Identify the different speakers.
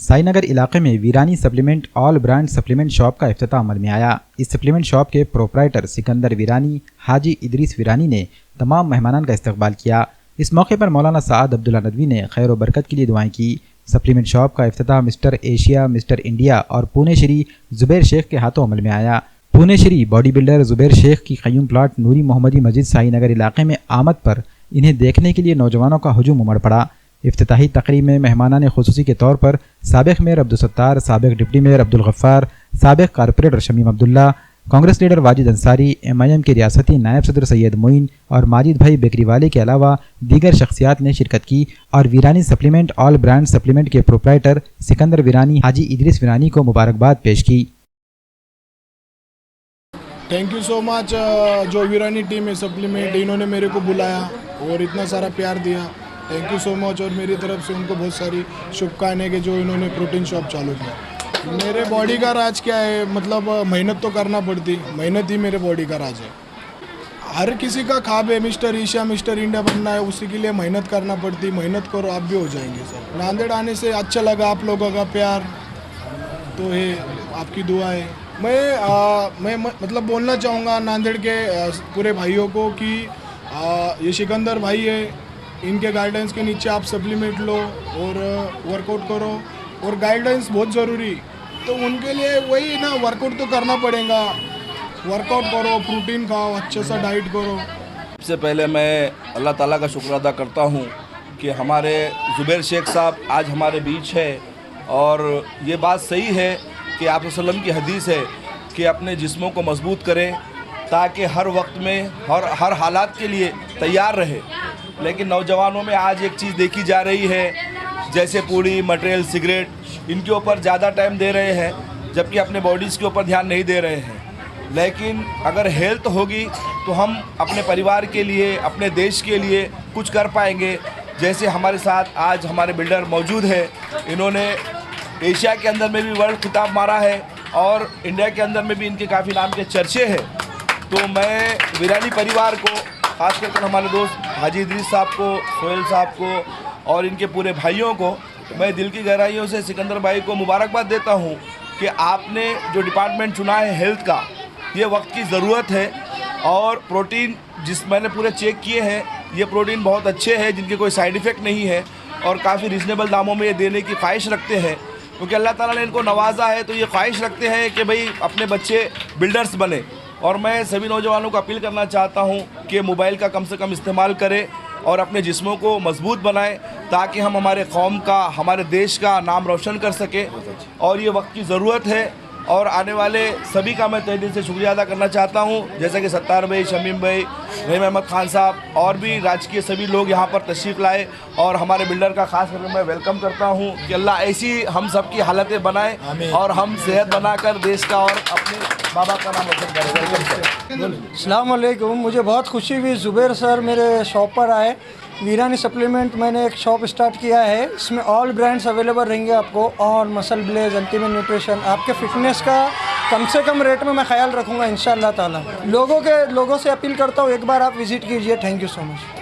Speaker 1: साईनगर इलाके में Virani supplement all brand supplement shop का इफ्तिताह अमल में आया। इस सप्लीमेंट शॉप के प्रोपराइटर सिकंदर वीरानी हाजी इदरीस वीरानी ने तमाम मेहमानान का इस्तकबाल किया। इस मौके पर मौलाना साद अब्दुल्ला नदवी ने खैर व बरकत के लिए दुआएं की। सप्लीमेंट शॉप का इफ्तिताह मिस्टर एशिया, मिस्टर इंडिया और पुणे श्री जुबैर शेख के हाथों अमल में आया। पुणे श्री बॉडी बिल्डर जुबैर शेख की क़य्यूम प्लाट नूरी मोहम्मदी मस्जिद साईनगर इलाके में आमद पर इन्हें देखने के लिए नौजवानों का हुजूम उमड़ पड़ा। इफ्तिताही तकरीब में मेहमानान खुसूसी के तौर पर साबिक़ मेयर अब्दुल सत्तार, साबिक़ डिप्टी मेयर अब्दुल गफ्फार, साबिक़ corporator Shamim Abdullah, Congress leader Wajid Ansari, MIM के रियासती नायब सदर सैयद मोइन और माजिद भाई बेकरी वाले के अलावा दीगर शख्सियात ने शिरकत की और वीरानी सप्लीमेंट ऑल ब्रांड सप्लीमेंट के प्रोपराइटर सिकंदर वीरानी हाजी इदरीस वीरानी को मुबारकबाद पेश की।
Speaker 2: थैंक यू सो मच जो वीरानी टीम है सप्लीमेंट, इन्होंने मेरे को बुलाया और इतना सारा प्यार दिया। थैंक यू सो मच और मेरी तरफ से उनको बहुत सारी शुभकामनाएं कि जो इन्होंने प्रोटीन शॉप चालू किया। मेरे बॉडी का राज क्या है, मतलब मेहनत तो करना पड़ती, मेहनत ही मेरे बॉडी का राज है। हर किसी का ख्वाब है मिस्टर एशिया, मिस्टर इंडिया बनना है, उसी के लिए मेहनत करना पड़ती। मेहनत करो आप भी हो जाएंगे सर। नांदेड़ आने से अच्छा लगा, आप लोगों का प्यार तो है, आपकी दुआ है। मैं मतलब बोलना चाहूँगा नांदेड़ के पूरे भाइयों को कि ये सिकंदर भाई है, इनके गाइडेंस के नीचे आप सप्लीमेंट लो और वर्कआउट करो और गाइडेंस बहुत ज़रूरी, तो उनके लिए वही ना, वर्कआउट तो करना पड़ेगा। वर्कआउट करो, प्रोटीन खाओ, अच्छे सा डाइट करो।
Speaker 3: सबसे पहले मैं अल्लाह ताला का शुक्र अदा करता हूँ कि हमारे जुबैर शेख साहब आज हमारे बीच है। और ये बात सही है कि आप वसल्लम की हदीस है कि अपने जिस्मों को मजबूत करें ताकि हर वक्त में हर हालात के लिए तैयार रहे। लेकिन नौजवानों में आज एक चीज़ देखी जा रही है, जैसे पूड़ी, मटेरियल, सिगरेट, इनके ऊपर ज़्यादा टाइम दे रहे हैं, जबकि अपने बॉडीज़ के ऊपर ध्यान नहीं दे रहे हैं। लेकिन अगर हेल्थ होगी तो हम अपने परिवार के लिए, अपने देश के लिए कुछ कर पाएंगे। जैसे हमारे साथ आज हमारे बिल्डर मौजूद है, इन्होंने एशिया के अंदर में भी वर्ल्ड खिताब मारा है और इंडिया के अंदर में भी इनके काफ़ी नाम के चर्चे हैं। तो मैं वीरानी परिवार को, खास करके हमारे दोस्त हाजी इदरीस साहब को, सोहेल साहब को और इनके पूरे भाइयों को मैं दिल की गहराइयों से सिकंदर भाई को मुबारकबाद देता हूं कि आपने जो डिपार्टमेंट चुना है हेल्थ का, ये वक्त की ज़रूरत है। और प्रोटीन जिस मैंने पूरे चेक किए हैं, ये प्रोटीन बहुत अच्छे हैं, जिनके कोई साइड इफ़ेक्ट नहीं है और काफ़ी रिजनेबल दामों में ये देने की ख्वाहिश रखते हैं, क्योंकि अल्लाह ताला ने इनको नवाजा है। तो ये ख्वाहिश रखते हैं कि भाई अपने बच्चे बिल्डर्स बने। और मैं सभी नौजवानों को अपील करना चाहता हूं कि मोबाइल का कम से कम इस्तेमाल करें और अपने जिस्मों को मजबूत बनाएं ताकि हम हमारे कौम का, हमारे देश का नाम रोशन कर सकें। और ये वक्त की ज़रूरत है और आने वाले सभी का मैं तहे दिल से शुक्रिया अदा करना चाहता हूं, जैसे कि सत्तार भाई, शमीम भाई, रहीम अहमद खान साहब और भी राजकीय सभी लोग यहाँ पर तशरीफ़ लाए। और हमारे बिल्डर का खास करके मैं वेलकम करता हूँ कि अल्लाह ऐसी हम सब की हालतें बनाए और हम सेहत बनाकर देश का और अपने बाबा का नाम रोशन करें।
Speaker 4: अस्सलाम वालेकुम। मुझे बहुत खुशी हुई, जुबैर सर मेरे शॉप पर आए। वीरानी सप्लीमेंट मैंने एक शॉप स्टार्ट किया है, इसमें ऑल ब्रांड्स अवेलेबल रहेंगे आपको और मसल ब्लेज, अल्टीमेट न्यूट्रिशन, आपके फिटनेस का कम से कम रेट में मैं ख्याल रखूँगा इंशाअल्लाह ताला। लोगों से अपील करता हूँ एक बार आप विज़िट कीजिए। Thank you so much.